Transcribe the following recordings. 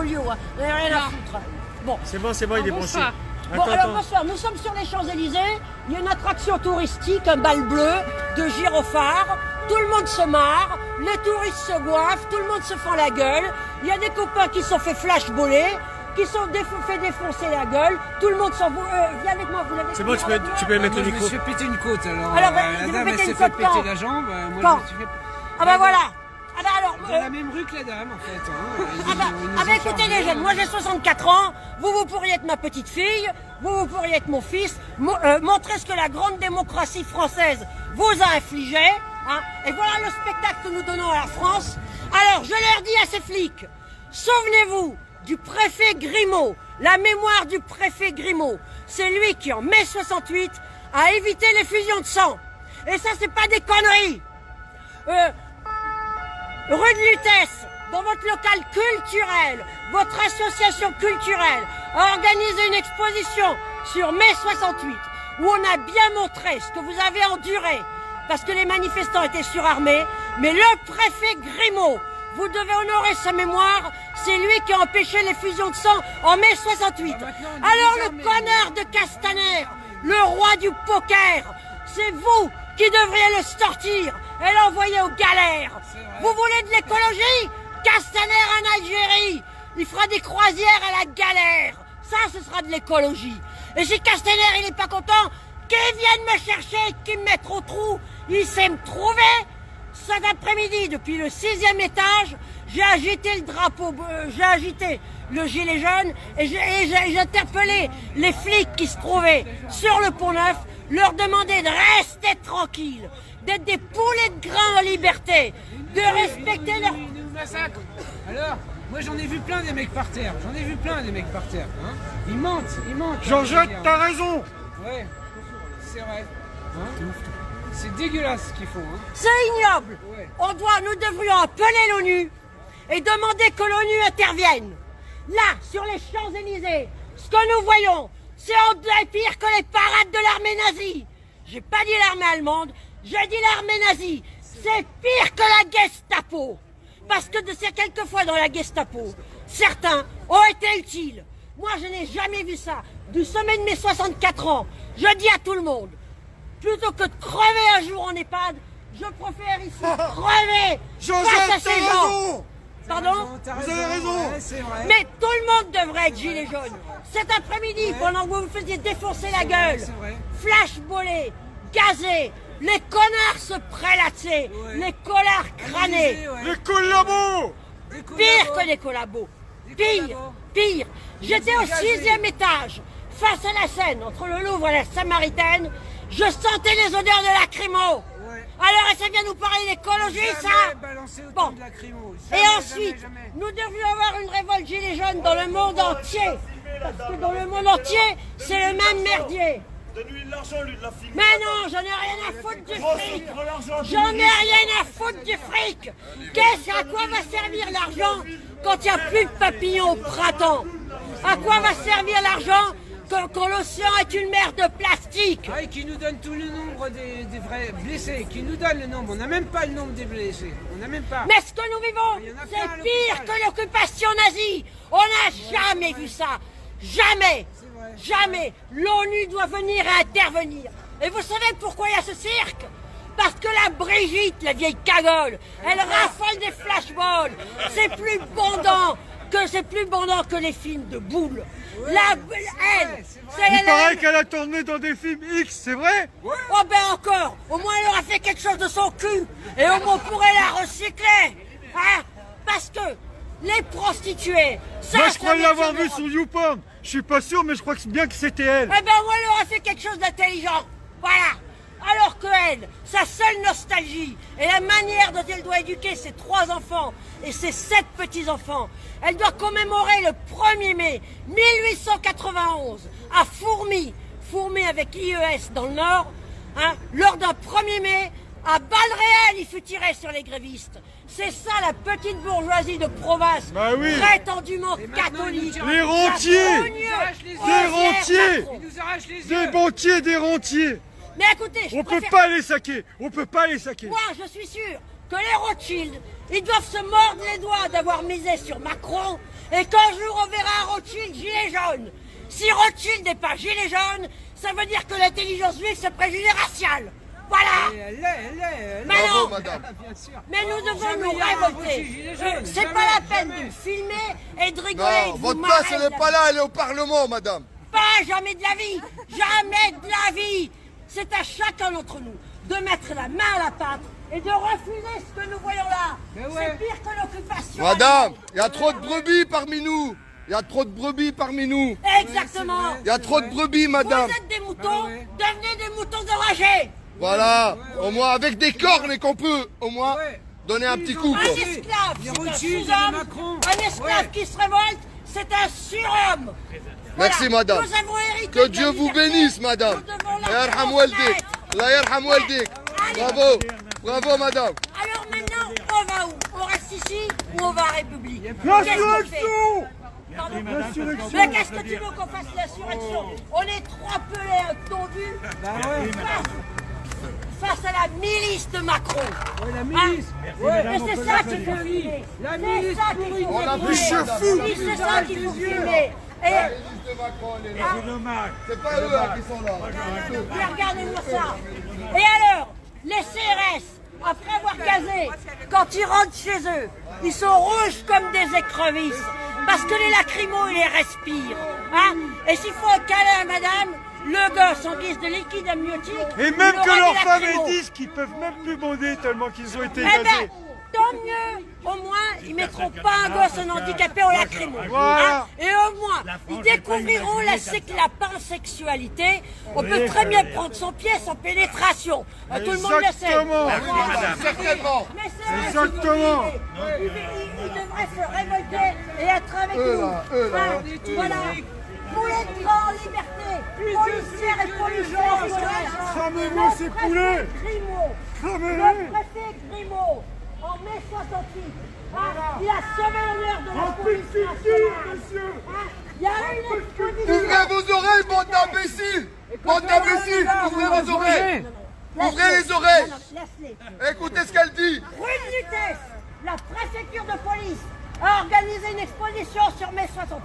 polio, hein. Vous n'avez rien à foutre. Bon. C'est bon, il est branché. Bon, alors bonsoir, nous sommes sur les Champs-Élysées, il y a une attraction touristique, un bal bleu de gyrophares, tout le monde se marre, les touristes se goiffent, tout le monde se fend la gueule, il y a des copains qui se sont fait flashballer, qui se sont fait défoncer la gueule, tout le monde s'en fout, viens avec moi, vous l'avez. C'est bon, tu peux mettre le micro. Je me suis fait péter une côte alors, Alors, la dame elle s'est fait péter la jambe, moi quand je me suis fait... Ah bah voilà. Ah bah alors, dans la même rue que la dame en fait. Hein. Ah bah écoutez les jeunes, moi j'ai 64 ans, vous pourriez être ma petite fille, vous pourriez être mon fils, montrer ce que la grande démocratie française vous a infligé, hein, et voilà le spectacle que nous donnons à la France. Alors je leur dis à ces flics, souvenez-vous du préfet Grimaud, la mémoire du préfet Grimaud, c'est lui qui en mai 68 a évité les fusions de sang. Et ça c'est pas des conneries. Rue de Lutèce, dans votre local culturel, votre association culturelle a organisé une exposition sur mai 68 où on a bien montré ce que vous avez enduré parce que les manifestants étaient surarmés, mais le préfet Grimaud, vous devez honorer sa mémoire, c'est lui qui a empêché les fusions de sang en mai 68. Alors le connard de Castaner, le roi du poker, c'est vous qui devriez le sortir et l'envoyer aux galères. Vous voulez de l'écologie? Castaner en Algérie, il fera des croisières à la galère. Ça, ce sera de l'écologie. Et si Castaner, il n'est pas content, qu'il vienne me chercher, qu'il me mette au trou, il sait me trouver. Cet après-midi, depuis le 6e étage, j'ai agité le drapeau, j'ai agité le gilet jaune et j'ai interpellé les flics qui se trouvaient sur le Pont-Neuf, leur demander de rester tranquilles, d'être des poulets de grain en liberté, de respecter leur... Alors, moi j'en ai vu plein des mecs par terre, hein. Ils mentent. Jean-Jacques, t'as raison. Ouais, c'est vrai. Hein, c'est dégueulasse ce qu'ils font. Hein. C'est ignoble. Ouais. Nous devrions appeler l'ONU et demander que l'ONU intervienne. Là, sur les Champs-Élysées, ce que nous voyons, c'est pire que les parades de l'armée nazie. J'ai pas dit l'armée allemande, j'ai dit l'armée nazie. C'est pire que la Gestapo. Parce que c'est quelquefois dans la Gestapo, certains ont été utiles. Moi, je n'ai jamais vu ça. Du sommet de mes 64 ans, je dis à tout le monde, plutôt que de crever un jour en EHPAD, je préfère ici crever face à ces gens. Pardon? Vous avez raison. Ouais, c'est vrai. Mais tout le monde devrait être gilet jaune. Cet après-midi, pendant que vous vous faisiez défoncer la gueule, flashballer, gazer, les connards se prélasser, les collards crânés. Les collabos. Pire que les collabos. Pire. J'étais au 6e étage, face à la Seine, entre le Louvre et la Samaritaine. Je sentais les odeurs de lacrymo. Alors, ça vient nous parler d'écologie, ça? Bon. Et ensuite, nous devrions avoir une révolte gilet jaune dans le monde entier. Parce que dans le monde entier, c'est le même merdier. Donne-lui de l'argent, lui, de la figue. Mais non, j'en ai rien à foutre du fric. J'en ai rien à foutre du fric. À quoi va servir l'argent quand il n'y a plus de papillons au printemps? À quoi va servir l'argent quand l'océan est une mer de plastique? Ah, et qui nous donne tout le nombre des vrais blessés, qui nous donne le nombre. On n'a même pas le nombre des blessés. On n'a même pas. Mais ce que nous vivons, c'est pire que l'occupation nazie. On n'a jamais vu ça. Jamais. Jamais. L'ONU doit venir et intervenir. Et vous savez pourquoi il y a ce cirque? Parce que la Brigitte, la vieille cagole, elle raffole des flashballs. C'est plus bandant que les films de boules. Il paraît qu'elle a tourné dans des films X, c'est vrai? Oh ben encore. Au moins elle aura fait quelque chose de son cul. Et au moins on pourrait la recycler. Hein? Parce que les prostituées... Moi je crois l'avoir vu sur YouPorn. Je suis pas sûr, mais je crois que c'est bien que c'était elle. Eh ben moi elle aura fait quelque chose d'intelligent. Voilà. Alors que elle, sa seule nostalgie et la manière dont elle doit éduquer ses 3 enfants et ses 7 petits-enfants, elle doit commémorer le 1er mai 1891 à Fourmi avec IES dans le Nord, hein, lors d'un 1er mai, à balles réelles il fut tiré sur les grévistes. C'est ça la petite bourgeoisie de province, bah oui, prétendument catholique. Les rentiers, des banquiers, des rentiers. Mais écoutez, on peut pas les saquer, on peut pas les saquer. Moi, je suis sûr que les Rothschild, ils doivent se mordre les doigts d'avoir misé sur Macron Et qu'un jour on verra Rothschild gilet jaune. Si Rothschild n'est pas gilet jaune, ça veut dire que l'intelligence juive c'est préjugé racial. Voilà. Et elle l'est. Mais Bravo, non. madame. Bien sûr. Mais nous devons Jamais nous il y aura un révolter. Rothschild gilet jaune. C'est Jamais, pas la peine jamais. de filmer et de rigoler. Non, de votre vous place, marrer elle de n'est la pas là, elle est au Parlement, madame. Pas jamais de la vie. Jamais de la vie. C'est à chacun d'entre nous de mettre la main à la pâte et de refuser ce que nous voyons là. Mais ouais. C'est pire que l'occupation. Madame, il y a trop de brebis parmi nous. Il y a trop de brebis parmi nous. Exactement. Il y a trop de brebis, madame. Vous êtes des moutons, Ah ouais. devenez des moutons enragés. Voilà, au moins avec des cornes et qu'on peut au moins Ouais. donner un petit coup. Un Quoi. esclave, Il y a c'est un Rothschild, sous-homme. il y a Macron. Un esclave Ouais. qui se révolte, c'est un surhomme. Merci, madame. Nous avons hérité Que de Dieu la vous liberté. bénisse, madame. Nous devons la Allah yarham transmettre. waldik. Allah yarham waldik. Allez. Bravo, bravo, madame. Alors maintenant, on va où? On reste ici ou on va à République? L'insurrection. Pardon. L'insurrection. Mais qu'est-ce que tu veux qu'on fasse l'insurrection? On est trois pelés tondus Bah ouais. face à la milice de Macron. Ouais, la milice. Ouais. Et c'est ça qu'il faut filmer. La C'est milice ça qu'il pourrie. faut On a filmer. vu chef fou. Oui, c'est ça qu'il faut filmer. Et C'est dommage. C'est pas eux hein, qui sont là. mais regardez-moi ça. Et alors, les CRS, après avoir gazé, quand ils rentrent chez eux, ils sont rouges comme des écrevisses. Parce que les lacrymos, ils les respirent. Hein? Et s'il faut un câlin à madame, le gosse en guise de liquide amniotique. Et même il aura que leurs des femmes lacrymos. elles disent qu'ils peuvent même plus bander tellement qu'ils ont été Eh ben, gazés. tant mieux. Au moins, ils mettront pas un gosse en handicapé au lacrymo. Voilà. Hein? Et au moins, ils découvriront la pansexualité. On peut très bien prendre son pied sans pénétration. Tout le monde le sait. Exactement. Certainement. Mais c'est Exactement. ils devraient se révolter et être avec nous. eux là, Hein, voilà. Pour les grands en liberté, policières et policiers. Cramez-moi ces poulets. Cramez-les. Le préfet Grimaud, en mai 68, hein, il a sauvé l'honneur de la En police culture, nationale. monsieur. Hein, il y a eu une exposition. Ouvrez vos oreilles, bande d'imbéciles. Bande d'imbéciles, ouvrez vos oreilles. Ouvrez les oreilles. Non, laisse-les. Écoutez ce qu'elle dit. Rue de Lutèce, la préfecture de police a organisé une exposition sur mai 68.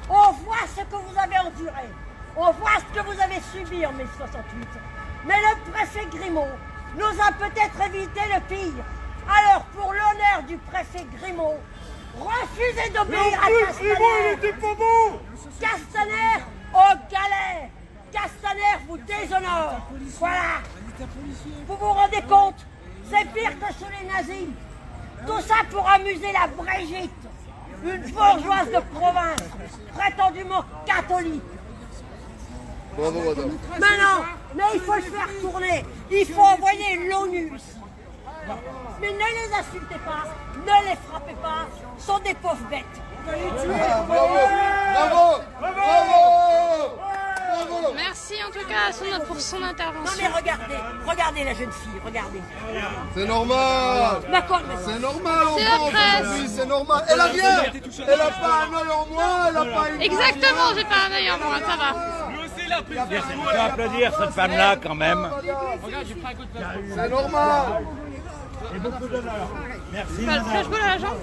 On voit ce que vous avez enduré. On voit ce que vous avez subi en mai 68. Mais le préfet Grimaud nous a peut-être évité le pire. Alors, pour l'honneur du préfet Grimaud, refusez d'obéir à Et moi, il Castaner. était pas bon. Castaner au galet. Castaner vous déshonore. Voilà. Vous vous rendez compte? C'est pire que sous les nazis. Tout ça pour amuser la Brigitte, une bourgeoise de province, prétendument catholique. Bravo, madame. Mais non, mais il faut le faire tourner. Il faut envoyer l'ONU ici. Mais ne les insultez pas, ne les frappez pas, ce sont des pauvres bêtes. Ah, bravo, bravo, bravo, bravo. Merci en tout cas pour son Non intervention. mais regardez la jeune fille, regardez. C'est normal. D'accord, mais C'est normal, on C'est la pense presse. aujourd'hui, c'est normal. Elle a rien. Elle a pas un œil en moins, elle a pas une. Exactement, j'ai pas un œil en moi, ça va. On peut applaudir cette femme-là quand même. C'est normal. Et beaucoup d'honneur. Merci. Pas le flashball à la jambe.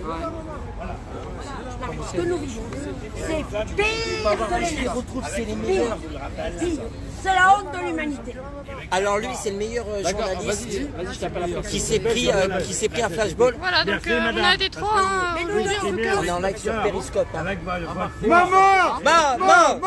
ce que nous vivons, c'est pire que les Je les retrouve, c'est les meilleurs. Pire. C'est la honte de l'humanité. Alors lui, c'est le meilleur journaliste qui s'est pris un flashball. Voilà, donc on a des trois. Mais nous devons On est en live sur Periscope. hein. Maman. Maman,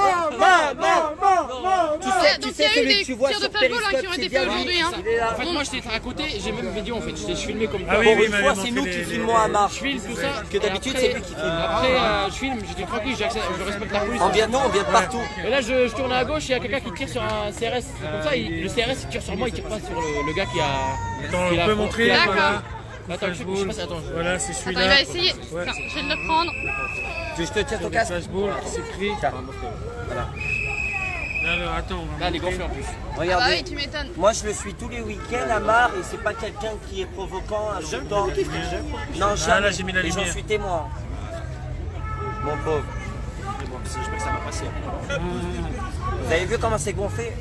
Donc il y a eu celui des que tu vois tirs de sur flashball hein, qui ont Periscope, été c'est faits bien aujourd'hui. Hein. Il est là. En fait, moi j'étais à côté, j'ai même une vidéo en fait, je filmé comme Ah oui, Pour oui, une mais fois, bon, c'est nous qui les- filmons à marche. je filme tout ça. Que d'habitude, Et c'est après- lui qui filme. Après, je filme, j'étais tranquille, je respecte la police. On vient de partout. Et là, je tourne à gauche, il y a quelqu'un qui tire sur un CRS. Comme ça, le CRS il tire sur moi, il tire pas sur le gars qui a. Attends, qui on a- peut montrer. D'accord. Voilà. Attends, je sais pas, attends. Voilà, c'est Attends, celui-là. il va essayer. Ouais. Tiens, je vais le prendre. Je te tiens ton casque. Flashball qui s'est pris. Alors, attends. on va Là, les gonflés en plus. Ah bah oui, Regardez. tu m'étonnes. Moi, je le suis tous les week-ends à Mar et c'est pas quelqu'un qui est provoquant, insultant. Non, Ah, jamais. là, j'ai mis la Et j'en lumière. suis témoin. Mon pauvre. moi, parce que je crois que ça m'a passé. Vous avez vu comment c'est gonflé?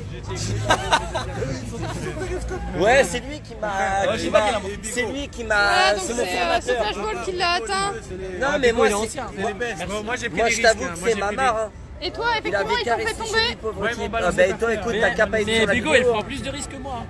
Ouais, c'est lui qui m'a. C'est lui qui m'a. Voilà, donc C'est mon c'est ce formateur. flashball qui l'a atteint. Non, mais moi, Moi, j'ai pris moi des je t'avoue risques, que moi, c'est j'ai ma pris marre. Hein. Et toi, Il effectivement, avait ils t'ont fait caressé chez lui, tomber. pauvre Ouais, type. mon Ah ballon, bah, toi, écoute, t'as qu'à pas être Mais sur la Bigo, vidéo. elle prend plus de risques que moi.